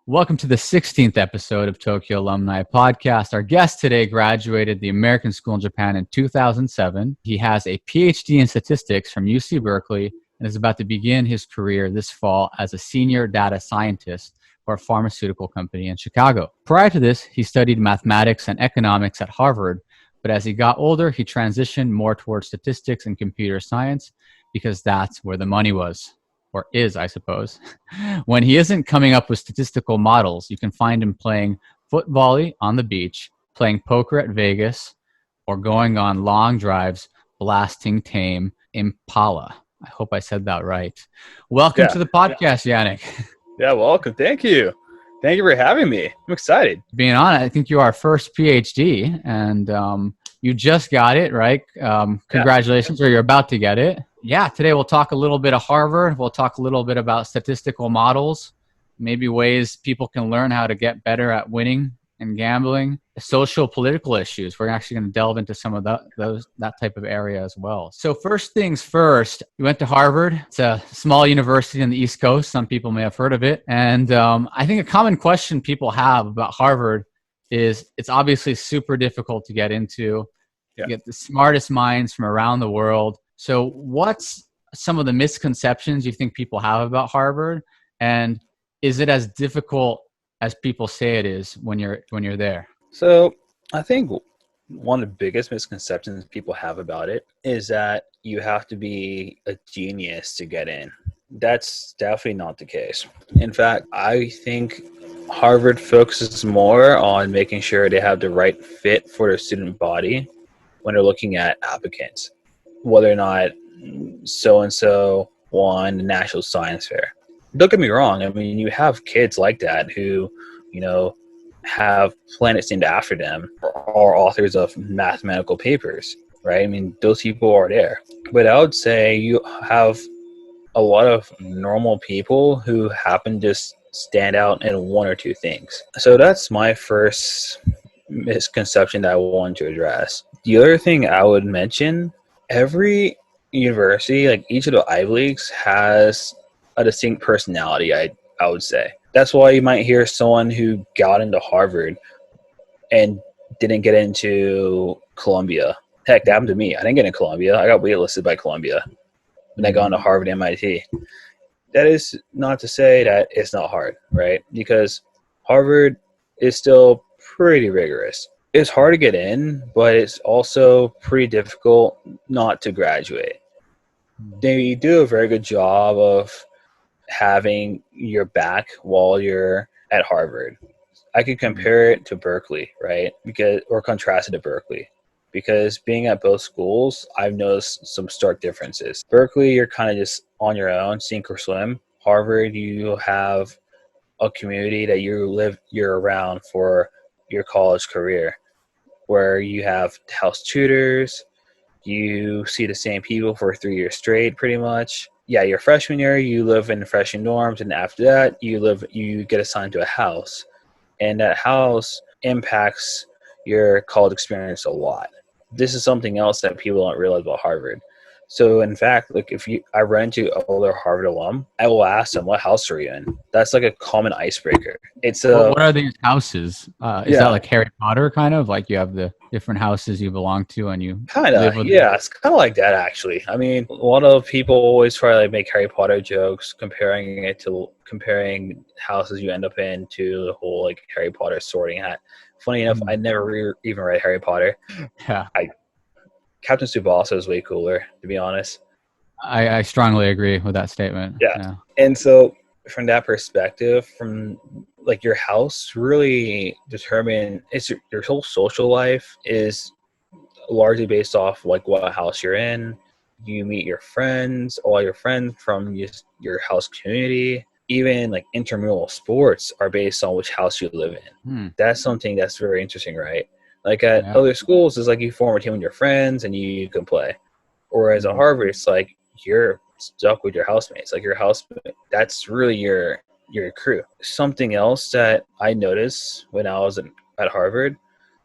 Welcome to the 16th episode of Tokyo Alumni Podcast. Our guest today graduated the American School in Japan in 2007. He has a Ph.D. in statistics from UC Berkeley and is about to begin his career this fall as a senior data scientist for a pharmaceutical company in Chicago. Prior to this, he studied mathematics and economics at Harvard, but as he got older, he transitioned more towards statistics and computer science because that's where the money was. Or is, I suppose. When he isn't coming up with statistical models, you can find him playing foot volley on the beach, playing poker at Vegas, or going on long drives blasting tame Impala. I hope I said that right. Welcome to the podcast, Yannik. Yeah, welcome. Thank you. Thank you for having me. I'm excited. Being honest, I think you are our first PhD, and you just got it, right? Congratulations, or you're about to get it. Yeah, today we'll talk a little bit of Harvard. We'll talk a little bit about statistical models, maybe ways people can learn how to get better at winning and gambling, social political issues. We're actually going to delve into some of that type of area as well. So first things first, you went to Harvard. It's a small university on the East Coast. Some people may have heard of it. And I think a common question people have about Harvard is it's obviously super difficult to get into. You get the smartest minds from around the world. So what's some of the misconceptions you think people have about Harvard? And is it as difficult as people say it is when you're there? So I think one of the biggest misconceptions people have about it is that you have to be a genius to get in. That's definitely not the case. In fact, I think Harvard focuses more on making sure they have the right fit for their student body when they're looking at applicants, whether or not so-and-so won the National Science Fair. Don't get me wrong. I mean, you have kids like that who, have planets named after them or are authors of mathematical papers, right? I mean, those people are there. But I would say you have a lot of normal people who happen to stand out in one or two things. So that's my first misconception that I want to address. The other thing I would mention, every university, like each of the Ivy Leagues, has a distinct personality, I would say. That's why you might hear someone who got into Harvard and didn't get into Columbia. Heck, that happened to me. I didn't get into Columbia. I got waitlisted by Columbia. And I got into Harvard and MIT. That is not to say that it's not hard, right? Because Harvard is still pretty rigorous. It's hard to get in, but it's also pretty difficult not to graduate. They do a very good job of having your back while you're at Harvard. I could compare it to Berkeley, right? Or contrast it to Berkeley. Because being at both schools, I've noticed some stark differences. Berkeley, you're kind of just on your own, sink or swim. Harvard, you have a community that you're around for your college career, where you have house tutors, you see the same people for 3 years straight, pretty much. Yeah, your freshman year, you live in freshman dorms, and after that, you get assigned to a house. And that house impacts your college experience a lot. This is something else that people don't realize about Harvard. So in fact, like I run into other Harvard alum, I will ask them, what house are you in? That's like a common icebreaker. What are these houses? Is that like Harry Potter kind of? Like you have the different houses you belong to and you live with them? It's kind of like that actually. I mean, a lot of people always try to like make Harry Potter jokes, comparing houses you end up in to the whole like Harry Potter sorting hat. Funny enough, I never even read Harry Potter. Yeah. Captain Tsubasa is way cooler, to be honest. I strongly agree with that statement. Yeah. And so from that perspective, from like your house really your whole social life is largely based off like what house you're in. You meet your friends, all your friends from your house community. Even like intramural sports are based on which house you live in. That's something that's very interesting, right? Like at other schools, it's like you form a team with your friends and you can play. Whereas at Harvard, it's like you're stuck with your housemates. Like your housemate, that's really your crew. Something else that I noticed when I was at Harvard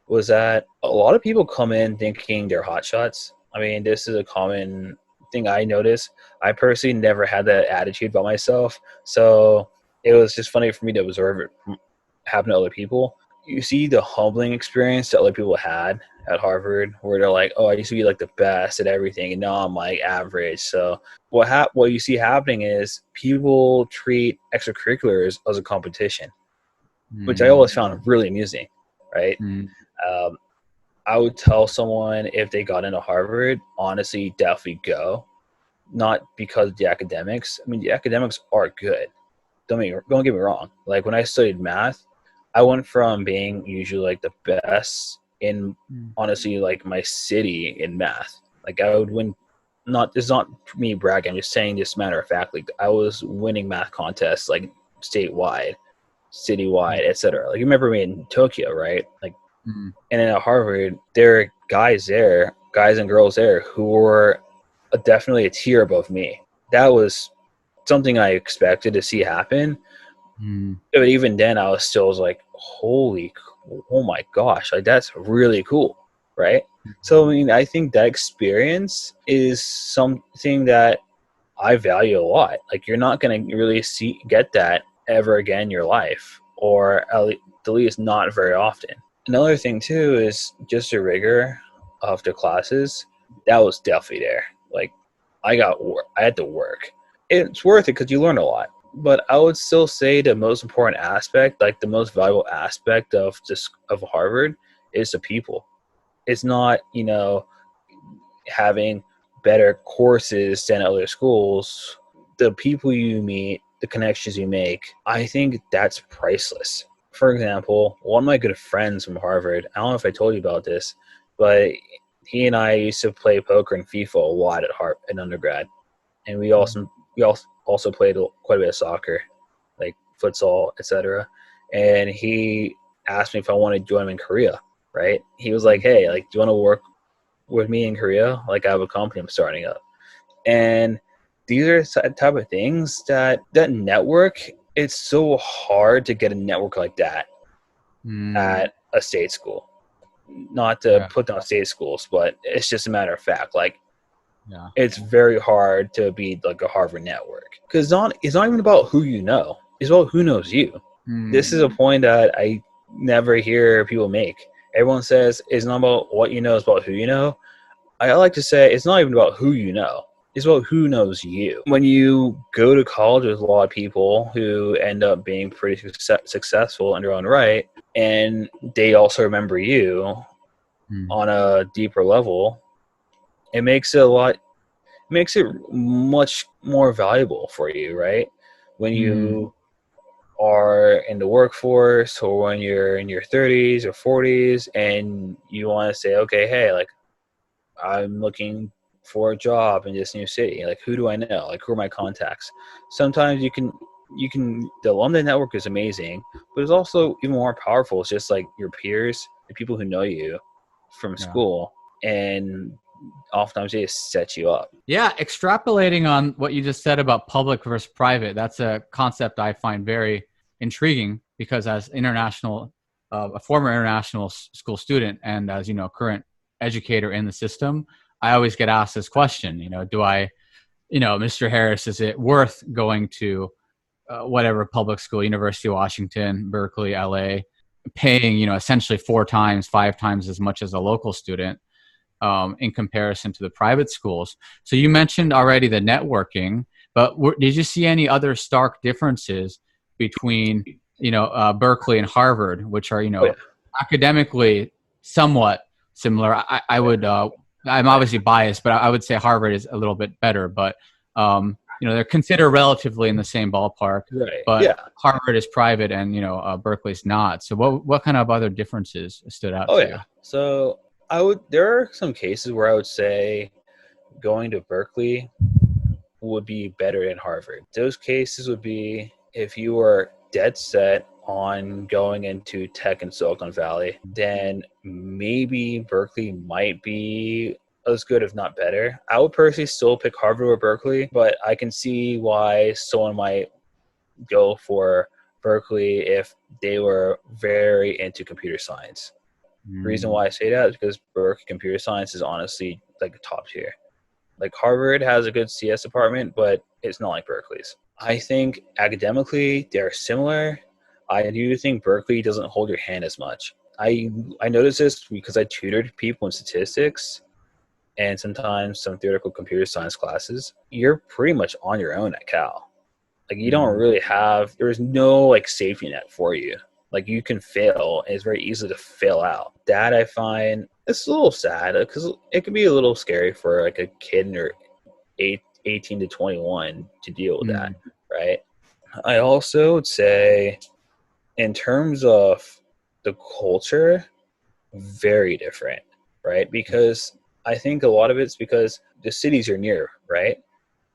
was that a lot of people come in thinking they're hotshots. I mean, this is a common thing I noticed. I personally never had that attitude about myself. So it was just funny for me to observe it happen to other people. You see the humbling experience that other people had at Harvard, where they're like, "Oh, I used to be like the best at everything, and now I'm like average." So what you see happening is people treat extracurriculars as a competition, which I always found really amusing, right? Um, I would tell someone if they got into Harvard, honestly, definitely go. Not because of the academics. I mean, the academics are good. Don't get me wrong. Like when I studied math, I went from being usually like the best in honestly like my city in math. Like I would win. It's not me bragging. I'm just saying this matter of fact. Like I was winning math contests like statewide, citywide, etc. Like you remember me in Tokyo, right? Like, and then at Harvard, there are guys and girls there who were definitely a tier above me. That was something I expected to see happen. But even then, I was still like, oh my gosh, like that's really cool, right? So, I mean, I think that experience is something that I value a lot. Like, you're not going to really get that ever again in your life, or at least not very often. Another thing, too, is just the rigor of the classes. That was definitely there. Like, I had to work. It's worth it because you learn a lot. But I would still say the most important aspect, like the most valuable aspect of Harvard, is the people. It's not, having better courses than other schools. The people you meet, the connections you make, I think that's priceless. For example, one of my good friends from Harvard, I don't know if I told you about this, but he and I used to play poker and FIFA a lot at undergrad. And we also played quite a bit of soccer, like futsal, etc. And he asked me if I wanted to join him in Korea, right? He was like, "Hey, like, do you want to work with me in Korea? Like, I have a company I'm starting up." And these are the type of things that network, it's so hard to get a network like that at a state school. Not to put down state schools, but it's just a matter of fact. Like, it's very hard to be like a Harvard network because it's not even about who you know. It's about who knows you. This is a point that I never hear people make. Everyone says it's not about what you know, it's about who you know. I like to say it's not even about who you know. It's about who knows you. When you go to college with a lot of people who end up being pretty successful in their own right, and they also remember you on a deeper level, it makes it much more valuable for you, right? When you are in the workforce, or when you're in your 30s or 40s and you want to say, okay, hey, like, I'm looking for a job in this new city. Like, who do I know? Like, who are my contacts? Sometimes you can, the alumni network is amazing, but it's also even more powerful. It's just like your peers, the people who know you from school, and oftentimes they just set you up. Yeah, extrapolating on what you just said about public versus private, that's a concept I find very intriguing because as a former international school student and as, current educator in the system, I always get asked this question, Mr. Harris, is it worth going to whatever public school, University of Washington, Berkeley, LA, paying, essentially 4 times, 5 times as much as a local student in comparison to the private schools? So you mentioned already the networking, but did you see any other stark differences between, Berkeley and Harvard, which are, academically somewhat similar? I would, I'm obviously biased, but I would say Harvard is a little bit better, but, they're considered relatively in the same ballpark, right? But Harvard is private and, Berkeley's not. So what kind of other differences stood out to you? So there are some cases where I would say going to Berkeley would be better than Harvard. Those cases would be if you were dead set on going into tech in Silicon Valley, then maybe Berkeley might be as good, if not better. I would personally still pick Harvard or Berkeley, but I can see why someone might go for Berkeley if they were very into computer science. The reason why I say that is because Berkeley computer science is honestly like a top tier. Like Harvard has a good CS department, but it's not like Berkeley's. I think academically they're similar. I do think Berkeley doesn't hold your hand as much. I noticed this because I tutored people in statistics and sometimes some theoretical computer science classes. You're pretty much on your own at Cal. Like you don't really have, there's no like safety net for you. Like you can fail and it's very easy to fail out. That I find it's a little sad because it can be a little scary for like a kid in their 18 to 21 to deal with that, right? I also would say in terms of the culture, very different, right? Because I think a lot of it's because the cities you're near, right?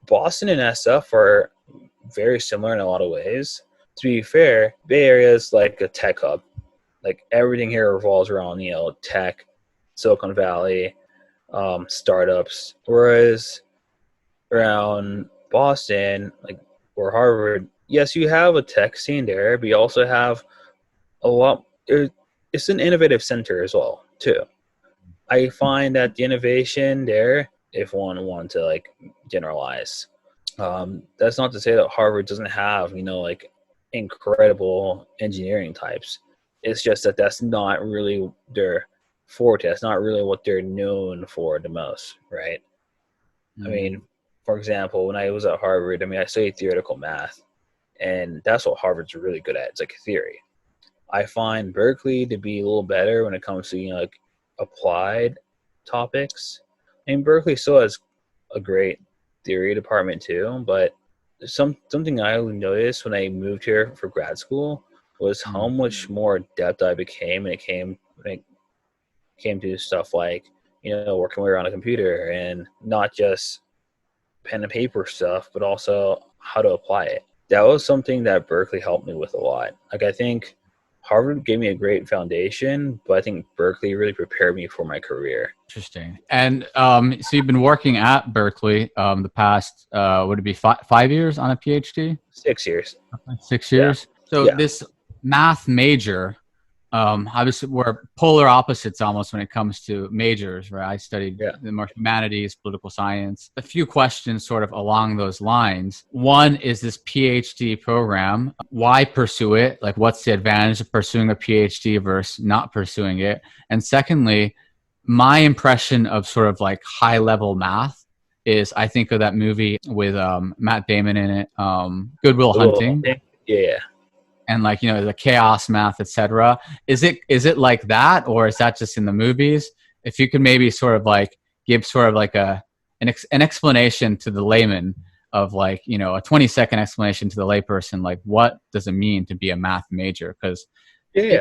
Boston and SF are very similar in a lot of ways. To be fair, Bay Area is like a tech hub. Like everything here revolves around, tech, Silicon Valley, startups. Whereas around Boston, like or Harvard, yes, you have a tech scene there, but you also have a lot. It's an innovative center as well, too. I find that the innovation there, if one wanted to like generalize, that's not to say that Harvard doesn't have, like incredible engineering types. It's just that that's not really their forte. That's not really what they're known for the most, right? I mean, for example, when I was at Harvard, I studied theoretical math, and that's what Harvard's really good at. It's like theory. I find Berkeley to be a little better when it comes to, like applied topics. And Berkeley still has a great theory department too, but something I noticed when I moved here for grad school was how much more adept I became when it came to stuff like, working around a computer and not just pen and paper stuff, but also how to apply it. That was something that Berkeley helped me with a lot. Like I think Harvard gave me a great foundation, but I think Berkeley really prepared me for my career. Interesting. And so you've been working at Berkeley the past, would it be 5 years on a PhD? 6 years. 6 years. Yeah. So this math major, obviously we're polar opposites almost when it comes to majors, right? I studied the more humanities, political science. A few questions sort of along those lines. One is this PhD program. Why pursue it? Like what's the advantage of pursuing a PhD versus not pursuing it? And secondly, my impression of sort of like high level math is I think of that movie with Matt Damon in it, Good Will Hunting. Yeah. And like, the chaos math, etc. Is it like that, or is that just in the movies? If you could maybe sort of like give sort of like an explanation to the layman of like, a 20-second explanation to the layperson, like what does it mean to be a math major? Because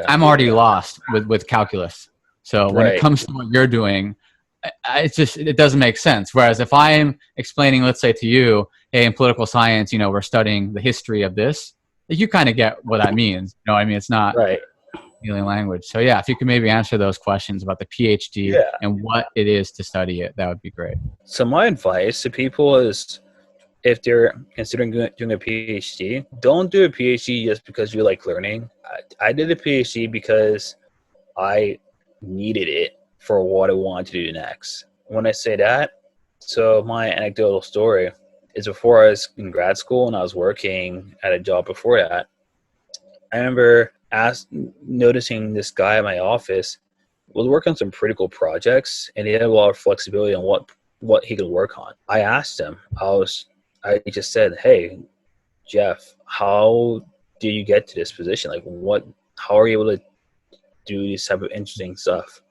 I'm already lost with calculus. So when it comes to what you're doing, it doesn't make sense. Whereas if I am explaining, let's say to you, hey, in political science, we're studying the history of this, you kind of get what that means. It's not alien language. So yeah, if you could maybe answer those questions about the PhD and what it is to study it, that would be great. So my advice to people is if they're considering doing a PhD, don't do a PhD just because you like learning. I did a PhD because I needed it for what I wanted to do next. When I say that, so my anecdotal story is before I was in grad school and I was working at a job before that, I remember noticing this guy at my office was working on some pretty cool projects and he had a lot of flexibility on what he could work on. I asked him, I just said, hey, Jeff, how did you get to this position? Like how are you able to do this type of interesting stuff?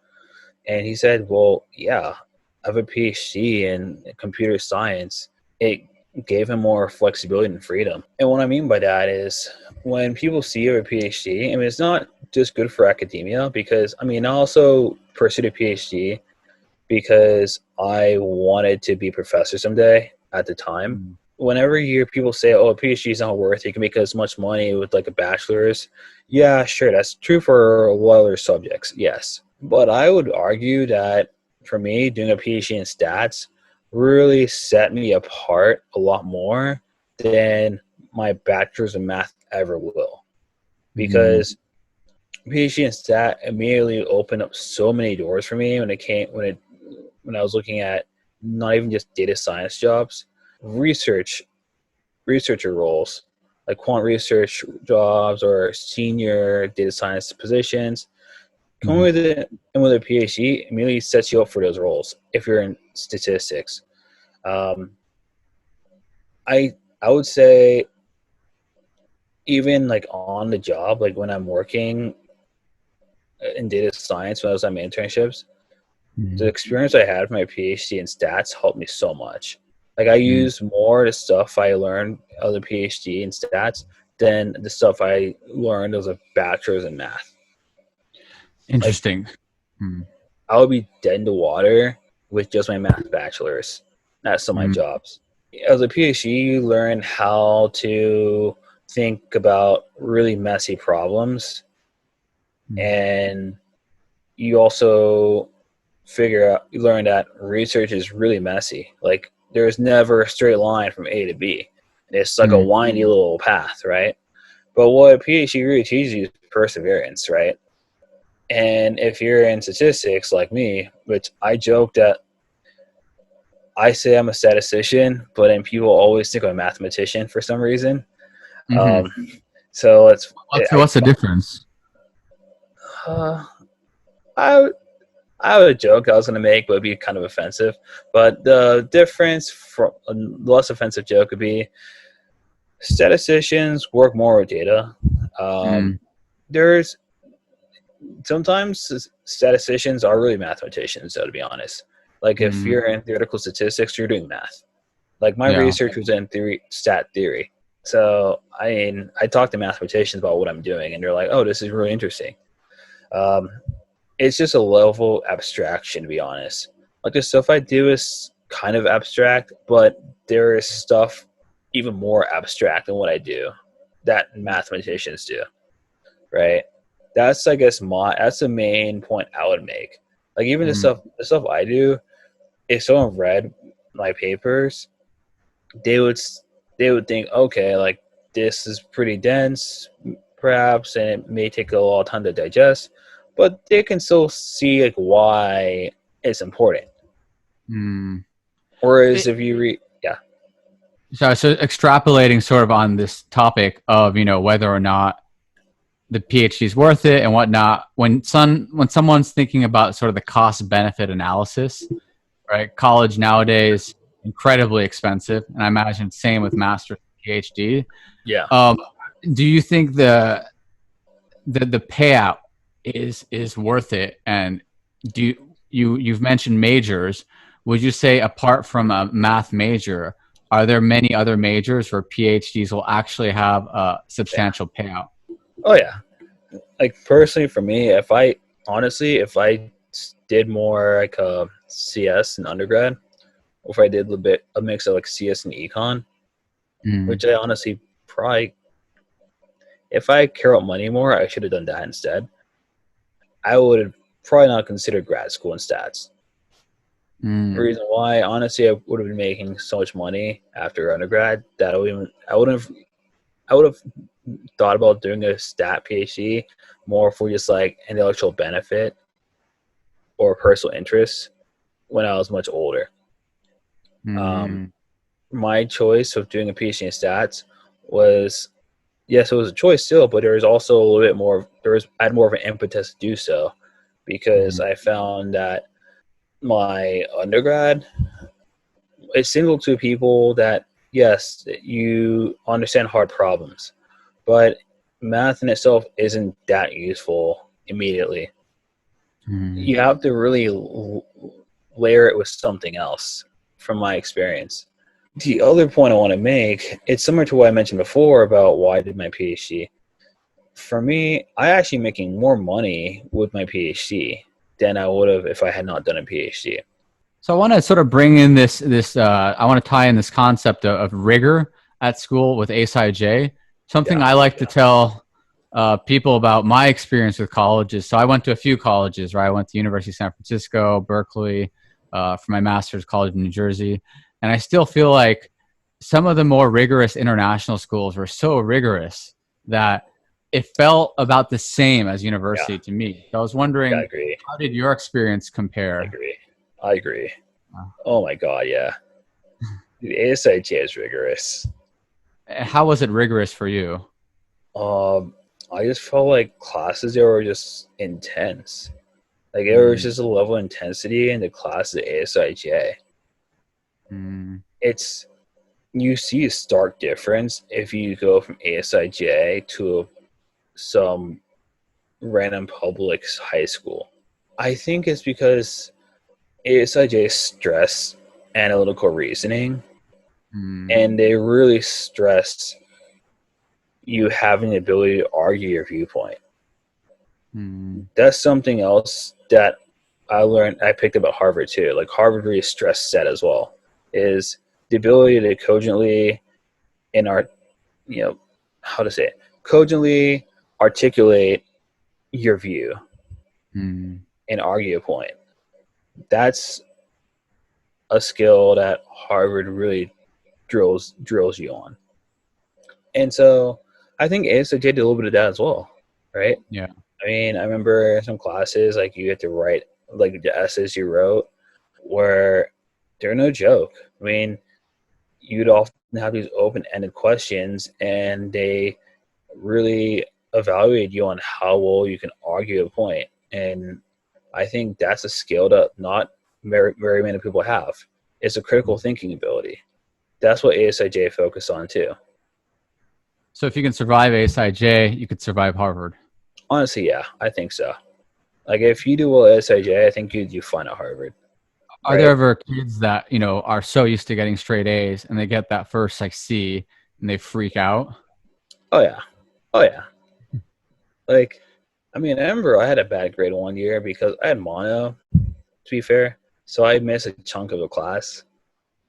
And he said, well, yeah, I have a PhD in computer science. It gave him more flexibility and freedom. And what I mean by that is when people see you have a PhD, it's not just good for academia because, I also pursued a PhD because I wanted to be a professor someday at the time. Whenever you hear people say, oh, a PhD is not worth it, you can make as much money with like a bachelor's. Yeah, sure. That's true for a lot of other subjects. Yes. But I would argue that for me, doing a PhD in stats really set me apart a lot more than my bachelor's in math ever will. Because PhD in stat immediately opened up so many doors for me when I was looking at not even just data science jobs, researcher roles, like quant research jobs or senior data science positions. Coming with it and with a PhD immediately sets you up for those roles if you're in statistics. I would say even like on the job, like when I'm working in data science, when I was on my internships, the experience I had with my PhD in stats helped me so much. Like I use more of the stuff I learned of the PhD in stats than the stuff I learned as a bachelor's in math. Interesting. Like, I would be dead in the water with just my math bachelor's. That's some of my jobs. As a PhD, you learn how to think about really messy problems, and you also you learn that research is really messy. Like there's never a straight line from A to B. It's like a windy little path, right? But what a PhD really teaches you is perseverance, right? And if you're in statistics like me, which I joke that I say I'm a statistician, but then people always think I'm a mathematician for some reason. So what's the difference? I would joke I was going to make, but it'd be kind of offensive. But the difference from a less offensive joke would be statisticians work more with data. There's sometimes statisticians are really mathematicians, though, to be honest. Like if you're in theoretical statistics, you're doing math. Like my research was in stat theory. So I talk to mathematicians about what I'm doing, and they're like, "Oh, this is really interesting." It's just a level of abstraction, to be honest. Like the stuff I do is kind of abstract, but there is stuff even more abstract than what I do that mathematicians do, right? That's, I guess, that's the main point I would make. Like even the stuff I do, if someone read my papers, they would think, okay, like this is pretty dense, perhaps, and it may take a lot of time to digest, but they can still see like why it's important. Whereas if you read, so extrapolating sort of on this topic of whether or not the PhD is worth it and whatnot, when someone's thinking about sort of the cost benefit analysis, right? College nowadays incredibly expensive, and I imagine same with master's PhD. Do you think the payout is worth it? And you've mentioned majors. Would you say apart from a math major, are there many other majors where PhDs will actually have a substantial payout? Oh yeah. Like personally for me, if I did more like a CS in undergrad, or if I did a mix of like CS and econ, which I honestly probably, if I care about money more, I should have done that instead. I would have probably not considered grad school in stats. The reason why, honestly, I would have been making so much money after undergrad that I would have thought about doing a stat PhD more for just like intellectual benefit or personal interest when I was much older. My choice of doing a PhD in stats was, yes, it was a choice still, but there was also a little bit more. I had more of an impetus to do so because I found that my undergrad, it signaled to people that yes, you understand hard problems, but math in itself isn't that useful immediately. You have to really layer it with something else, from my experience. The other point I want to make, it's similar to what I mentioned before about why I did my PhD. For me, I actually making more money with my PhD than I would have if I had not done a PhD. So I want to sort of bring in this I want to tie in this concept of rigor at school with ASIJ. Something I like to tell people about my experience with colleges. So I went to a few colleges, right? I went to University of San Francisco, Berkeley, for my master's, college in New Jersey. And I still feel like some of the more rigorous international schools were so rigorous that it felt about the same as university to me. So I was wondering, how did your experience compare? I agree. Oh my God, yeah. The ASIJ is rigorous. How was it rigorous for you? I just felt like classes there were just intense. Like there was just a level of intensity in the class at ASIJ. Mm. It's you see a stark difference if you go from ASIJ to some random public high school. I think it's because ASIJ stress analytical reasoning, Mm. and they really stress you having the ability to argue your viewpoint. Mm. That's something else that I picked up at Harvard too. Like Harvard really stressed that as well, is the ability to cogently in our, how to say it, cogently articulate your view Mm. and argue a point. That's a skill that Harvard really drills you on. And so I think ASIJ did a little bit of that as well, right? Yeah. I mean, I remember some classes, like you had to write, like the essays you wrote, where they're no joke. I mean, you'd often have these open-ended questions, and they really evaluate you on how well you can argue a point. And I think that's a skill that not very, very many people have. It's a critical thinking ability. That's what ASIJ focused on too. So if you can survive ASIJ, you could survive Harvard. Honestly, yeah, I think so. Like if you do well at ASIJ, I think you do fine at Harvard. Are there ever kids that, are so used to getting straight A's and they get that first like C and they freak out? Oh yeah. Oh yeah. Like, I mean, I remember I had a bad grade one year because I had mono, to be fair. So I missed a chunk of the class,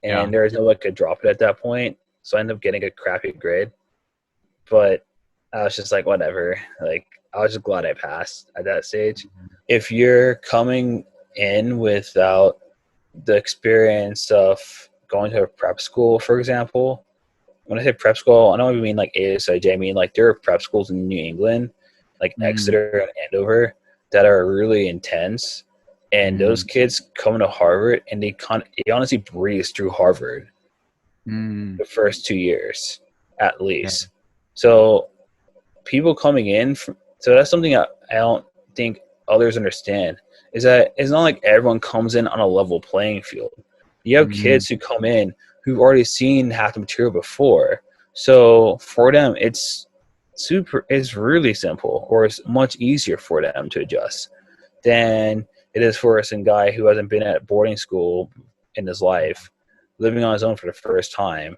and there was no way I could drop it at that point. So I ended up getting a crappy grade. But I was just like, whatever. Like, I was just glad I passed at that stage. If you're coming in without the experience of going to a prep school, for example, when I say prep school, I don't even mean like ASIJ. I mean like there are prep schools in New England, like Exeter and Andover, that are really intense. And those kids come to Harvard, and they honestly breeze through Harvard the first 2 years at least. So people coming in, so that's something I don't think others understand, is that it's not like everyone comes in on a level playing field. You have kids who come in who've already seen half the material before. So for them, it's really simple, or it's much easier for them to adjust than it is for some guy who hasn't been at boarding school in his life, living on his own for the first time,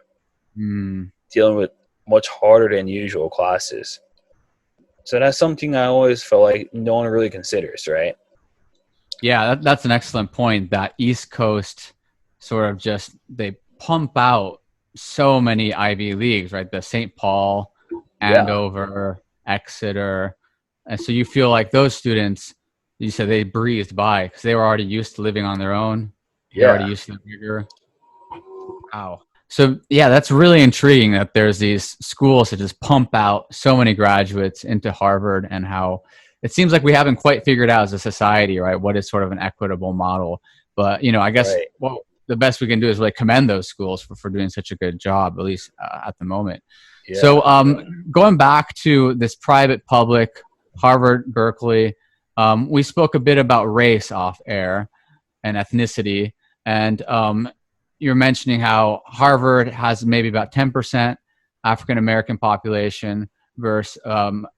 dealing with much harder than usual classes. So that's something I always felt like no one really considers, right? Yeah, that's an excellent point. That East Coast sort of just, they pump out so many Ivy Leagues, right? The St. Paul, Andover, Exeter. And so you feel like those students, you said they breezed by because they were already used to living on their own. They're already used to the rigor. Wow. So yeah, that's really intriguing that there's these schools that just pump out so many graduates into Harvard, and how it seems like we haven't quite figured out as a society, right, what is sort of an equitable model. But, I guess the best we can do is really commend those schools for doing such a good job, at least at the moment. Yeah. So going back to this private public, Harvard, Berkeley, we spoke a bit about race off air and ethnicity. And you're mentioning how Harvard has maybe about 10% African-American population versus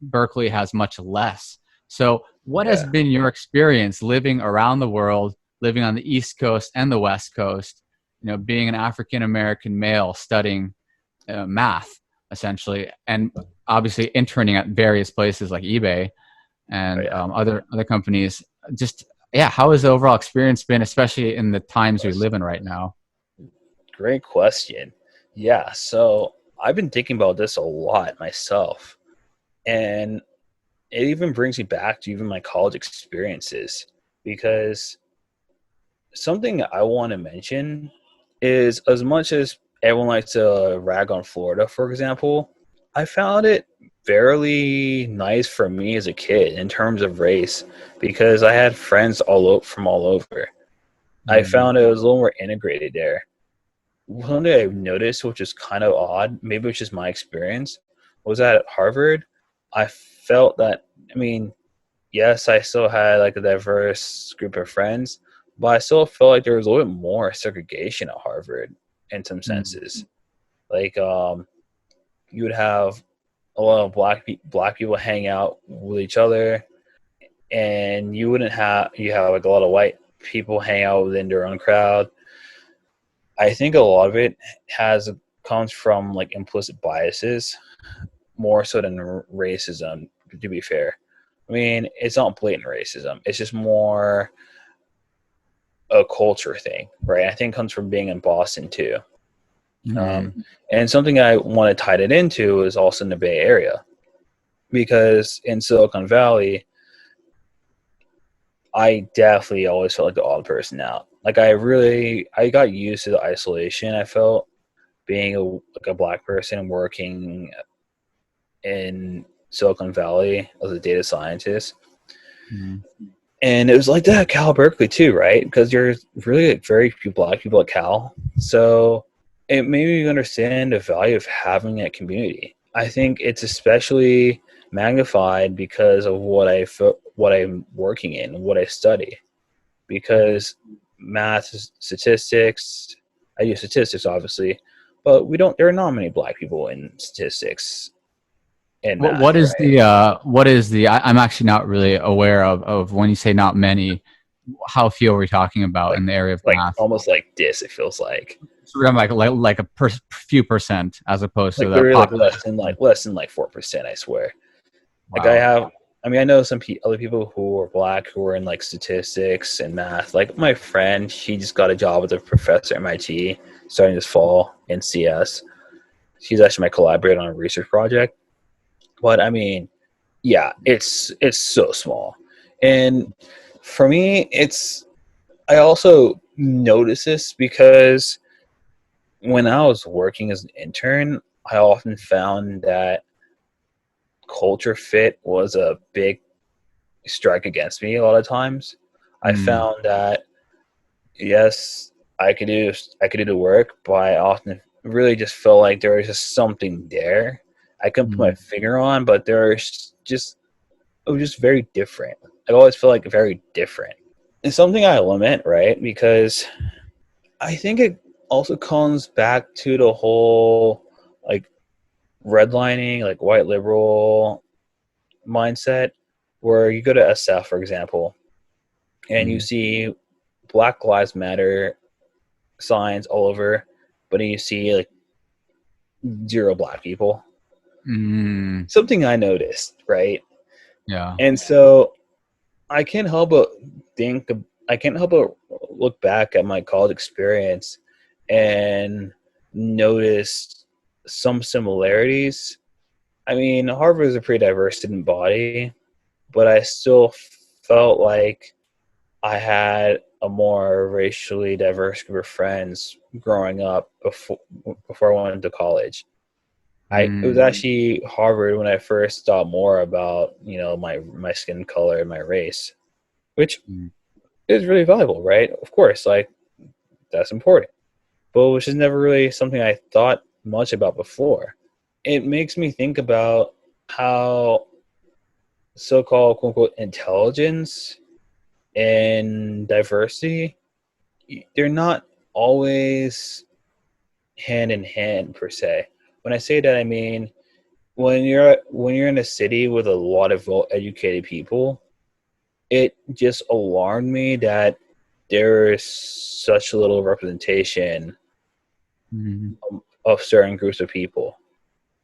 Berkeley has much less. So what has been your experience living around the world, living on the East Coast and the West Coast, being an African-American male studying math, essentially, and obviously interning at various places like eBay and other companies? Just, how has the overall experience been, especially in the times we live in right now? Great question. Yeah, so I've been thinking about this a lot myself, and it even brings me back to even my college experiences, because something I want to mention is, as much as everyone likes to rag on Florida, for example, I found it fairly nice for me as a kid in terms of race, because I had friends from all over. I found it was a little more integrated there. One thing I've noticed, which is kind of odd, maybe it's just my experience, was that at Harvard, I felt that, I mean, yes, I still had like a diverse group of friends, but I still felt like there was a little bit more segregation at Harvard in some senses. Like, you would have a lot of black people hang out with each other, and you have like a lot of white people hang out within their own crowd. I think a lot of it comes from like implicit biases more so than racism, to be fair. I mean, it's not blatant racism. It's just more a culture thing, right? I think it comes from being in Boston too. And something I want to tie it into is also in the Bay Area, because in Silicon Valley, I definitely always felt like the odd person out. Like I got used to the isolation I felt being a black person working in Silicon Valley as a data scientist. And it was like that at Cal Berkeley too, right? Because there's really like very few black people at Cal. So it made me understand the value of having that community. I think it's especially magnified because of what I'm working in, what I study. Because math, statistics, I do statistics obviously, but there are not many black people in statistics. And what is the I'm actually not really aware of when you say not many, how few are we talking about in the area of math? Almost like this, it feels like. So like a few percent as opposed to that. Like less than 4%, I swear. Wow. Like I know some other people who are black who are in like statistics and math. Like my friend, she just got a job with a professor at MIT starting this fall in CS. She's actually my collaborator on a research project. But I mean, yeah, it's so small. And for me, I also notice this because when I was working as an intern, I often found that culture fit was a big strike against me a lot of times. I found that, yes, I could do the work, but I often really just felt like there was just something there I couldn't put my finger on, but it was just very different. I always feel like very different. It's something I lament, right? Because I think it also comes back to the whole like redlining, like white liberal mindset, where you go to SF, for example, and you see Black Lives Matter signs all over, but then you see like 0 black people. Something I noticed, right? Yeah. And so I can't help but look back at my college experience and notice some similarities. I mean, Harvard is a pretty diverse student body, but I still felt like I had a more racially diverse group of friends growing up before I went to college. It was actually Harvard when I first thought more about, my skin color and my race, which is really valuable, right? Of course, like that's important, but which is never really something I thought much about before. It makes me think about how so-called quote unquote intelligence and diversity, they're not always hand in hand per se. When I say that, I mean when you're in a city with a lot of well-educated people, it just alarmed me that there is such little representation of certain groups of people.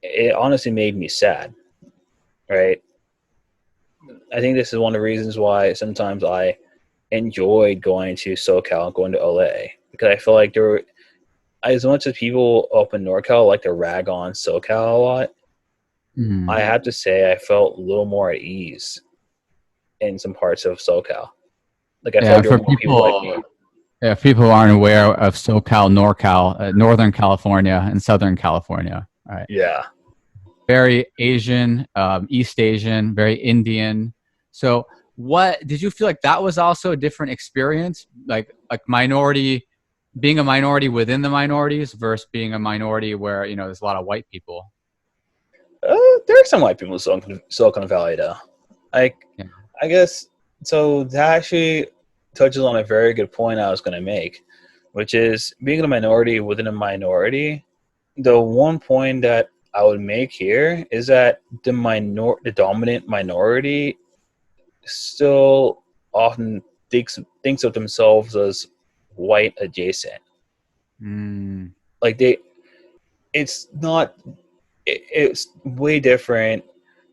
It honestly made me sad, right? I think this is one of the reasons why sometimes I enjoyed going to SoCal and going to LA, because I feel like there were, as much as people up in NorCal like to rag on SoCal a lot, I have to say I felt a little more at ease in some parts of SoCal. Like I felt there were more people like me. Yeah, if people aren't aware of SoCal, NorCal, Northern California and Southern California, right? Yeah. Very Asian, East Asian, very Indian. So what did you feel like that was also a different experience, like minority, being a minority within the minorities versus being a minority where, you know, there's a lot of white people? There are some white people in Silicon Valley, though. I guess so. That actually touches on a very good point I was going to make, which is being a minority within a minority. The one point that I would make here is that the dominant minority still often thinks of themselves as white adjacent. Like it's way different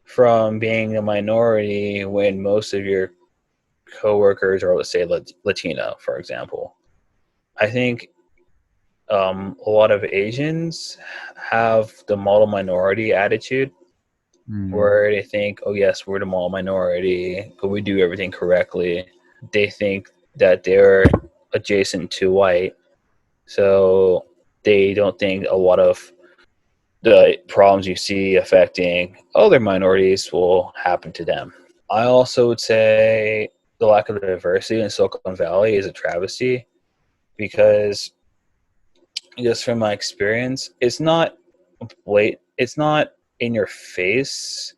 from being a minority when most of your coworkers are, let's say, Latino, for example. I think a lot of Asians have the model minority attitude, where they think, oh yes, we're the model minority, but we do everything correctly. They think that they're adjacent to white, so they don't think a lot of the problems you see affecting other minorities will happen to them. I also would say the lack of diversity in Silicon Valley is a travesty, because just from my experience, it's not in your face,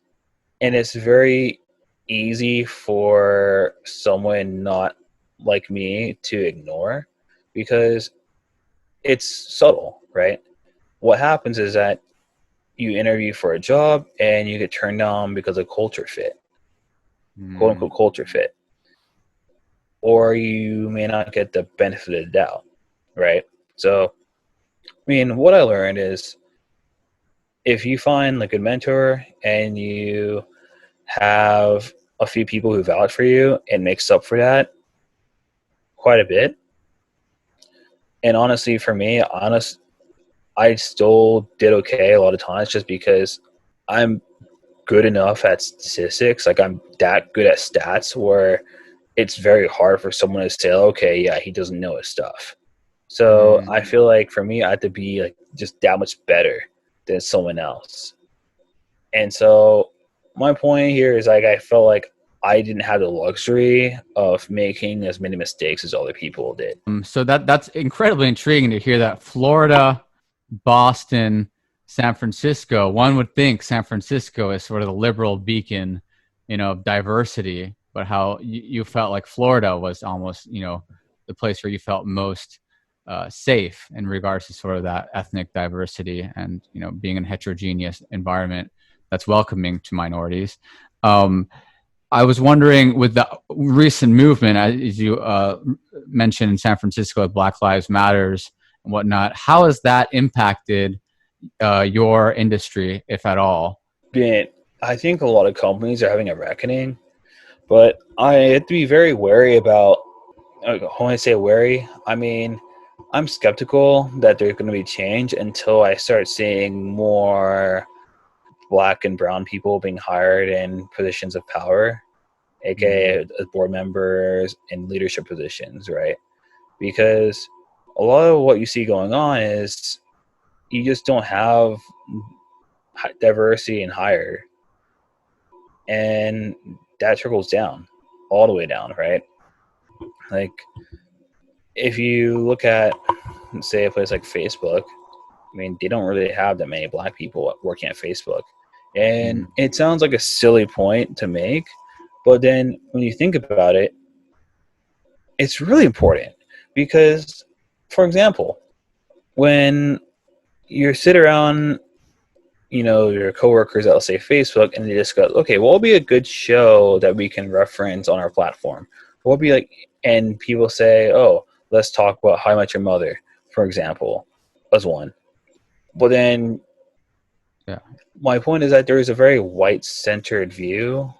and it's very easy for someone not like me to ignore, because it's subtle, right? What happens is that you interview for a job and you get turned down because of culture fit, quote unquote culture fit, or you may not get the benefit of the doubt, right? So, I mean, what I learned is if you find like a mentor and you have a few people who vouch for you, it makes up for that quite a bit. And honestly, for me, I still did okay a lot of times, just because I'm good enough at statistics. Like, I'm that good at stats where it's very hard for someone to say, okay, yeah, he doesn't know his stuff. So I feel like for me, I had to be like just that much better than someone else. And so my point here is, like, I felt like I didn't have the luxury of making as many mistakes as other people did. So that's incredibly intriguing to hear that. Florida, Boston, San Francisco. One would think San Francisco is sort of the liberal beacon, you know, of diversity, but how you felt like Florida was almost, you know, the place where you felt most safe in regards to sort of that ethnic diversity and, you know, being in a heterogeneous environment that's welcoming to minorities. I was wondering, with the recent movement, as you mentioned in San Francisco, with Black Lives Matters and whatnot, how has that impacted your industry, if at all? I think a lot of companies are having a reckoning, but I have to be very wary about, when I say wary, I mean, I'm skeptical that there's going to be change until I start seeing more Black and brown people being hired in positions of power, aka as board members and leadership positions, right? Because a lot of what you see going on is you just don't have diversity in hire, and that trickles down all the way down, right? Like, if you look at, say, a place like Facebook, I mean, they don't really have that many Black people working at Facebook. And it sounds like a silly point to make, but then when you think about it, it's really important. Because, for example, when you sit around, you know, your coworkers at, let's say, Facebook, and they discuss, okay, what will be a good show that we can reference on our platform? What will be like, and people say, oh, let's talk about How I Met Your Mother, for example, as one. But then, my point is that there is a very white-centered view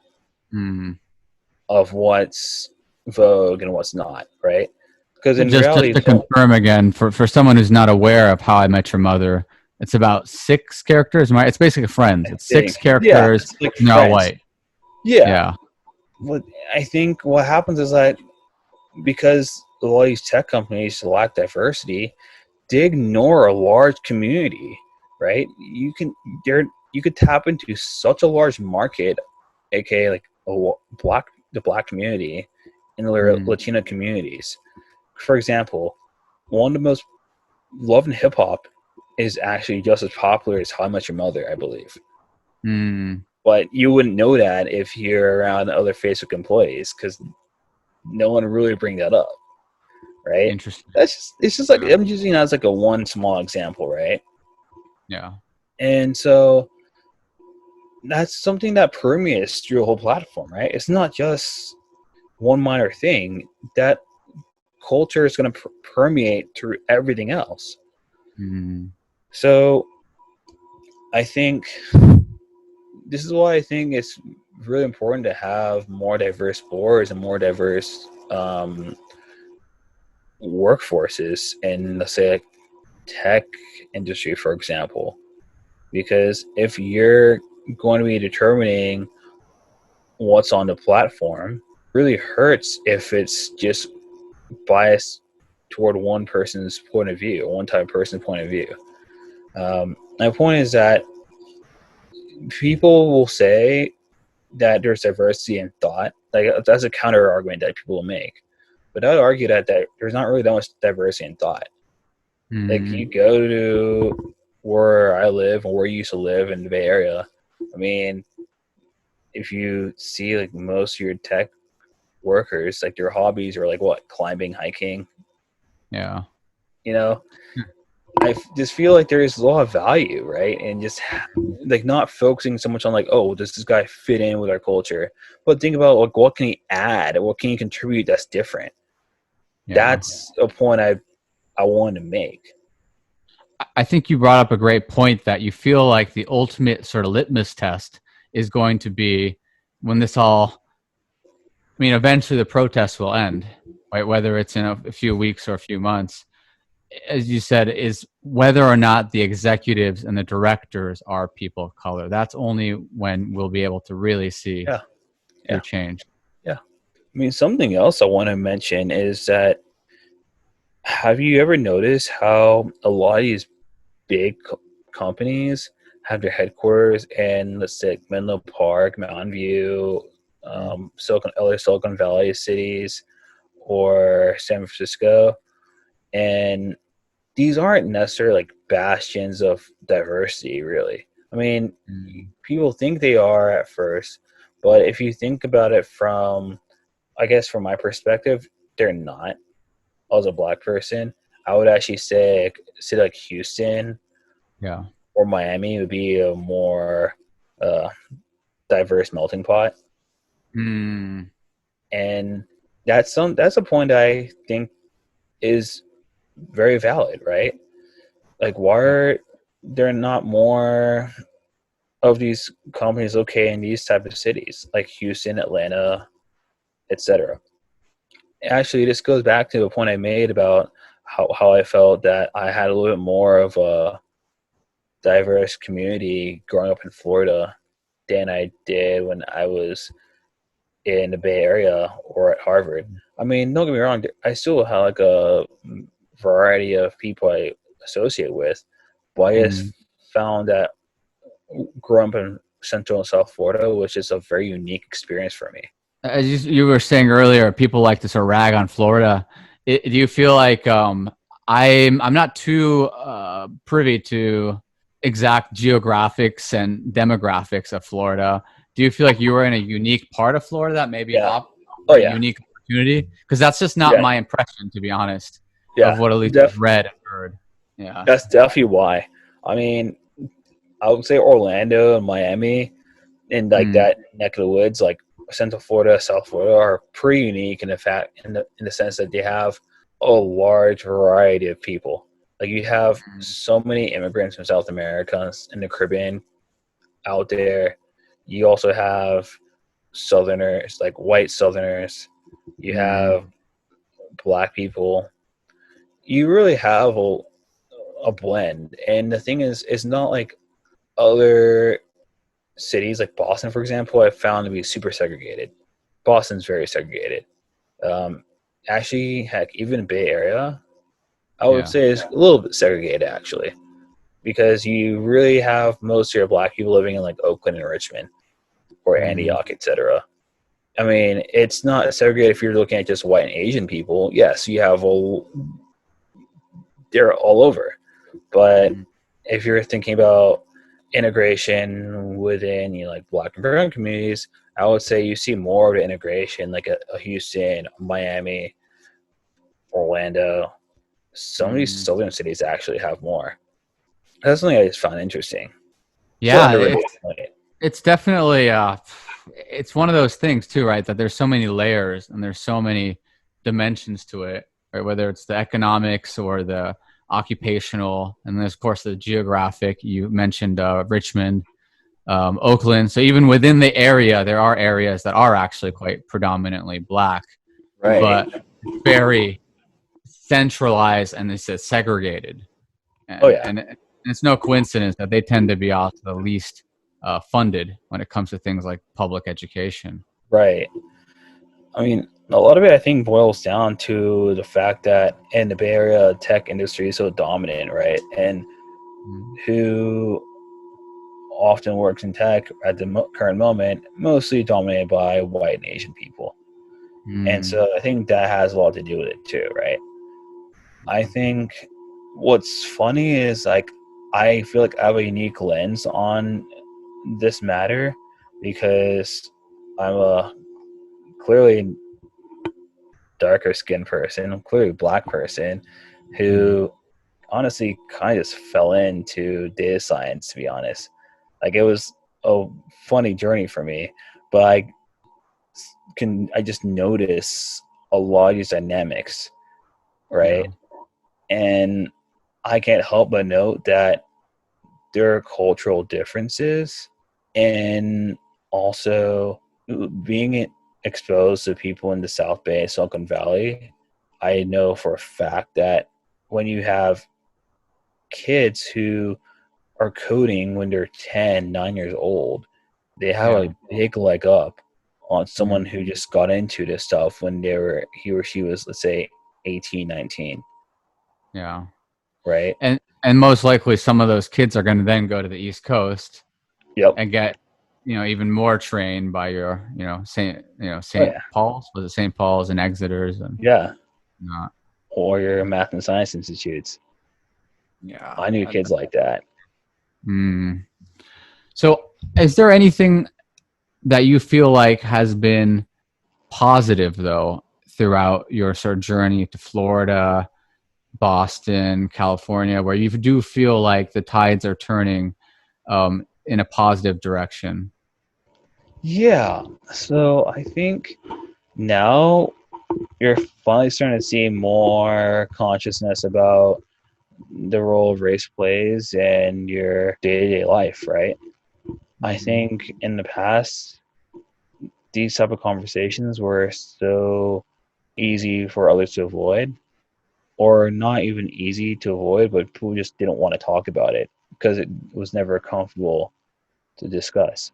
of what's vogue and what's not, right? Because in reality, just to confirm again, for someone who's not aware of How I Met Your Mother, it's about 6 characters, right? It's basically Friends. It's 6 characters, like and they're all white. Yeah. But I think what happens is that because a lot of these tech companies lack diversity, they ignore a large community, right? You could tap into such a large market, aka like the Black community and the Latino communities. For example, one of the most loved in hip hop is actually just as popular as How I Met Your Mother, I believe. But you wouldn't know that if you're around other Facebook employees, because no one really bring that up, right? Interesting. It's just like, I'm using that as like a one small example, right? Yeah. And so that's something that permeates through the whole platform, right? It's not just one minor thing. That culture is going to permeate through everything else. So I think this is why I think it's really important to have more diverse boards and more diverse workforces in, let's say, like tech industry, for example. Because if you're going to be determining what's on the platform, it really hurts if it's just biased toward one person's point of view, one type of person's point of view. My point is that people will say that there's diversity in thought. Like, that's a counter argument that people will make. But I would argue that there's not really that much diversity in thought. Like, you go to where I live and where you used to live in the Bay Area. I mean, if you see like most of your tech workers, like their hobbies are like what? Climbing, hiking. Yeah. You know, I just feel like there is a lot of value, right? And just like not focusing so much on like, oh, does this guy fit in with our culture? But think about like, what can he add? What can he contribute that's different? Yeah. That's a point I wanted to make. I think you brought up a great point that you feel like the ultimate sort of litmus test is going to be when this all, I mean, eventually the protests will end, right? Whether it's in a few weeks or a few months, as you said, is whether or not the executives and the directors are people of color. That's only when we'll be able to really see the change. Yeah. I mean, something else I want to mention is that, have you ever noticed how a lot of these big companies have their headquarters in, let's say, Menlo Park, Mountain View, other Silicon Valley cities, or San Francisco? And these aren't necessarily like bastions of diversity, really. I mean, people think they are at first, but if you think about it from, I guess, from my perspective, they're not. As a Black person, I would actually say like Houston, or Miami would be a more diverse melting pot. And that's a point I think is very valid, right? Like, why are there not more of these companies located in these type of cities, like Houston, Atlanta, etc.? Actually, this goes back to a point I made about how I felt that I had a little bit more of a diverse community growing up in Florida than I did when I was in the Bay Area or at Harvard. I mean, don't get me wrong, I still have like a variety of people I associate with, but I just found that growing up in Central and South Florida was just a very unique experience for me. As you were saying earlier, people like to sort of rag on Florida. Do you feel like I'm not too privy to exact geographics and demographics of Florida? Do you feel like you were in a unique part of Florida that maybe a unique opportunity? Because that's just not my impression, to be honest, of what at least I've read and heard. Yeah, that's definitely why. I mean, I would say Orlando and Miami, and like that neck of the woods, like Central Florida, South Florida, are pretty unique in the sense that they have a large variety of people. Like, you have so many immigrants from South America and the Caribbean out there. You also have Southerners, like white Southerners. You have Black people. You really have a blend. And the thing is, it's not like other cities like Boston, for example, I found to be super segregated. Boston's very segregated. Actually, heck, even Bay Area, I would say is a little bit segregated, actually, because you really have most of your Black people living in like Oakland and Richmond or Antioch, etc. I mean, it's not segregated if you're looking at just white and Asian people. Yes, you have they're all over. But if you're thinking about integration within, like Black and brown communities, I would say you see more of the integration, like a Houston, Miami, Orlando. Some of these southern cities actually have more. That's something I just found interesting. Yeah, it's definitely it's one of those things too, right? That there's so many layers and there's so many dimensions to it, right? Whether it's the economics or the occupational, and then of course the geographic. You mentioned Richmond, Oakland. So even within the area, there are areas that are actually quite predominantly Black, right? But very centralized and it's segregated. And, and it's no coincidence that they tend to be also the least funded when it comes to things like public education. Right. I mean, a lot of it, I think, boils down to the fact that in the Bay Area, tech industry is so dominant, right? And who often works in tech at the current moment, mostly dominated by white and Asian people. And so I think that has a lot to do with it too, right? I think what's funny is, like, I feel like I have a unique lens on this matter because I'm a clearly darker skinned person. I'm clearly a Black person who honestly kind of just fell into data science, to be honest. Like, it was a funny journey for me, but I just notice a lot of these dynamics, right? Yeah. And I can't help but note that there are cultural differences, and also being exposed to people in the South Bay, Silicon Valley, I know for a fact that when you have kids who are coding when they're 10, 9 years old, they have a big leg up on someone who just got into this stuff when he or she was, let's say, 18, 19. Yeah. Right. And most likely some of those kids are going to then go to the East Coast and get, even more trained by your, St. Paul's, was it St. Paul's and Exeter's? And or your math and science institutes. Yeah. I knew kids like that. So is there anything that you feel like has been positive, though, throughout your sort of journey to Florida, Boston, California, where you do feel like the tides are turning in a positive direction? Yeah. So I think now you're finally starting to see more consciousness about the role race plays in your day-to-day life, right? I think in the past, these type of conversations were so easy for others to avoid, or not even easy to avoid, but people just didn't want to talk about it because it was never comfortable to discuss.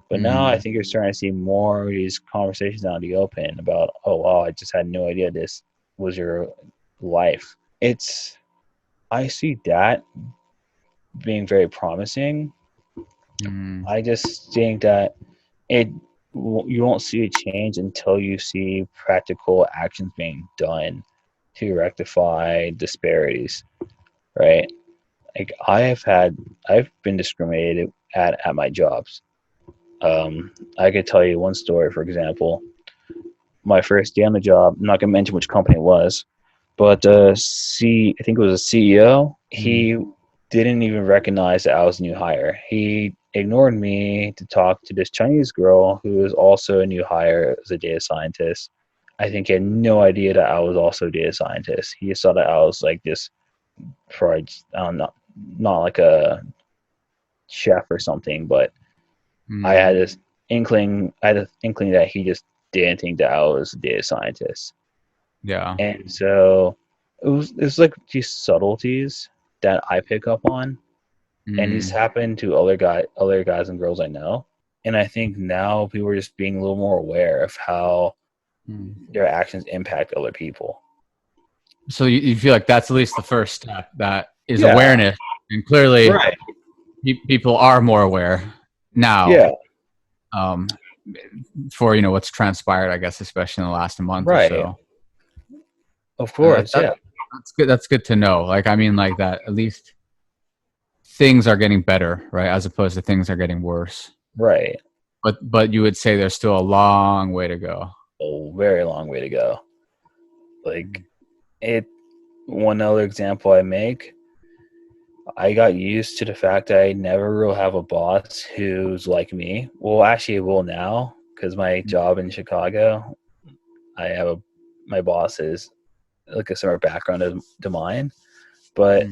But now I think you're starting to see more of these conversations out in the open about, oh, wow, I just had no idea this was your life. I see that being very promising. I just think that you won't see a change until you see practical actions being done to rectify disparities, right? Like, I've been discriminated at my jobs. I could tell you one story, for example. My first day on the job, I'm not going to mention which company it was, but I think it was a CEO. He didn't even recognize that I was a new hire. He ignored me to talk to this Chinese girl who was also a new hire as a data scientist. I think he had no idea that I was also a data scientist. He just thought that I was like this, probably, I don't know, not like a chef or something, but I had this inkling. That he just didn't think that I was a data scientist. Yeah. And so it was like these subtleties that I pick up on, and these happen to other guys and girls I know. And I think now people are just being a little more aware of how their actions impact other people. So you feel like that's at least the first step, that is awareness, and clearly people are more aware now. Yeah. for what's transpired, I guess, especially in the last month Right. or so. Of course, yeah. That's good. That's good to know. Like, I mean, like that. At least things are getting better, right? As opposed to things are getting worse. Right. But you would say there's still a long way to go. A very long way to go. Like one other example I make, I got used to the fact that I never will have a boss who's like me. Well, actually, I will now, because my job in Chicago, my boss is like a similar background to mine. But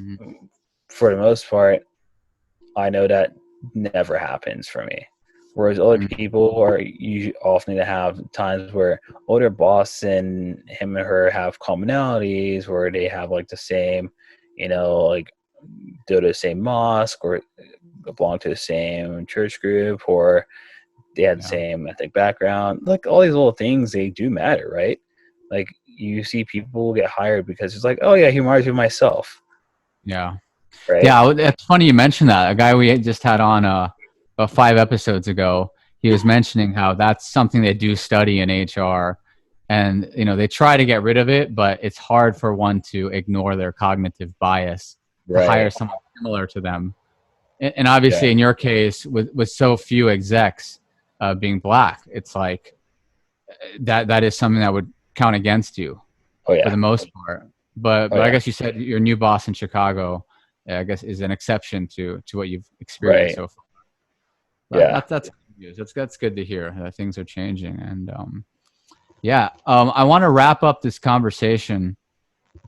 for the most part, I know that never happens for me. Whereas other people are usually often to have times where their boss and him and her have commonalities, where they have like the same, like go to the same mosque or belong to the same church group, or they had the same ethnic background. Like all these little things, they do matter, right? Like you see people get hired because it's like, oh yeah, he reminds me of myself. Yeah. Right. Yeah. It's funny you mentioned that. A guy we just had on about 5 episodes ago, he was mentioning how that's something they do study in HR, and they try to get rid of it, but it's hard for one to ignore their cognitive bias to hire someone similar to them. And obviously in your case, with so few execs being black, it's like that is something that would count against you for the most part. But I guess you said your new boss in Chicago, I guess, is an exception to what you've experienced so far. But that's good news. That's good to hear that things are changing. And I want to wrap up this conversation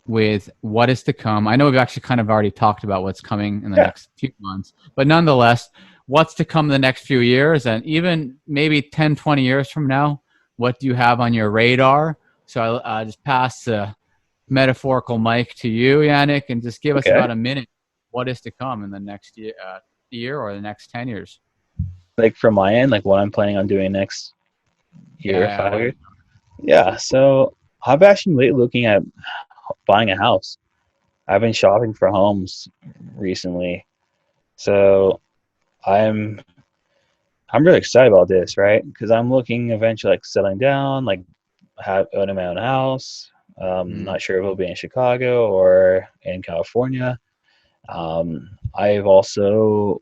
with what is to come. I know we've actually kind of already talked about what's coming in the next few months, but nonetheless, what's to come in the next few years, and even maybe 10, 20 years from now, what do you have on your radar? So I'll just pass the metaphorical mic to you, Yannik, and just give us about a minute. What is to come in the next year or the next 10 years? Like from my end, like what I'm planning on doing next year, 5 years. Yeah. So I've actually lately looking at buying a house. I've been shopping for homes recently. So I'm really excited about this, right? Because I'm looking eventually like settling down, like owning my own house. Not sure if it'll be in Chicago or in California. I've also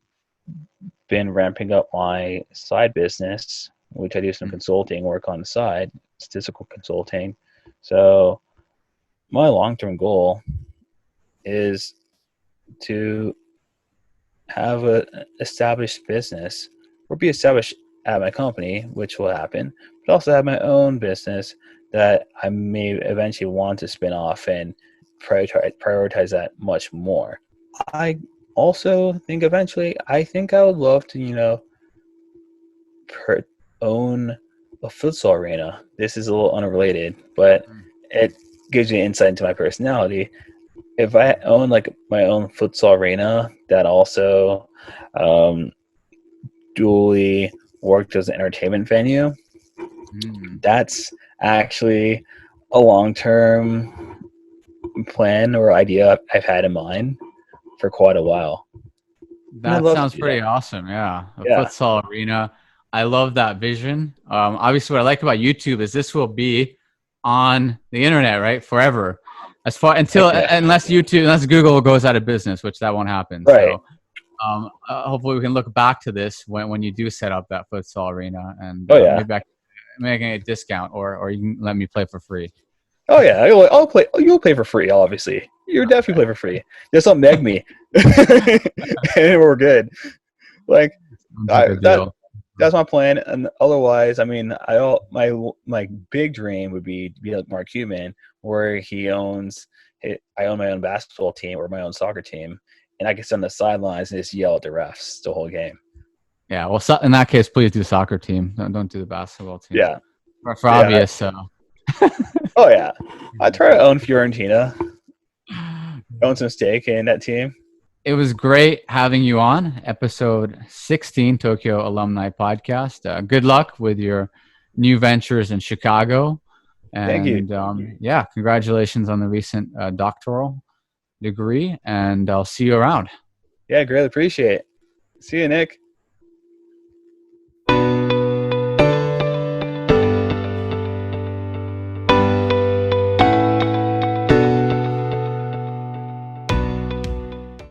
been ramping up my side business, which I do some consulting work on the side, statistical consulting. So my long-term goal is to have an established business or be established at my company, which will happen, but also have my own business that I may eventually want to spin off and prioritize that much more. I also think eventually, I think I would love to, own a futsal arena. This is a little unrelated, but it gives you insight into my personality. If I own like my own futsal arena that also dually worked as an entertainment venue, that's actually a long-term plan or idea I've had in mind for quite a while. That sounds pretty awesome. Yeah. A futsal arena. I love that vision. Obviously what I like about YouTube is this will be on the internet, right? Forever. Unless Google goes out of business, which that won't happen. Right. So hopefully we can look back to this when you do set up that futsal arena, and maybe I can make a discount, or you can let me play for free. Oh yeah, I'll play. You'll play for free, obviously. You'll definitely play for free. Just don't meg me, and we're good. Like that's my plan. And otherwise, I mean, my big dream would be to be like Mark Cuban, where I own my own basketball team or my own soccer team, and I can sit on the sidelines and just yell at the refs the whole game. Yeah, well, in that case, please do soccer team. Don't do the basketball team. Yeah, for obvious. Oh yeah, I try to own Fiorentina. Own some stake in that team. It was great having you on episode 16 Tokyo Alumni Podcast. Good luck with your new ventures in Chicago. And, Thank you. Congratulations on the recent doctoral degree, and I'll see you around. Yeah, greatly appreciate it. See you, Nick.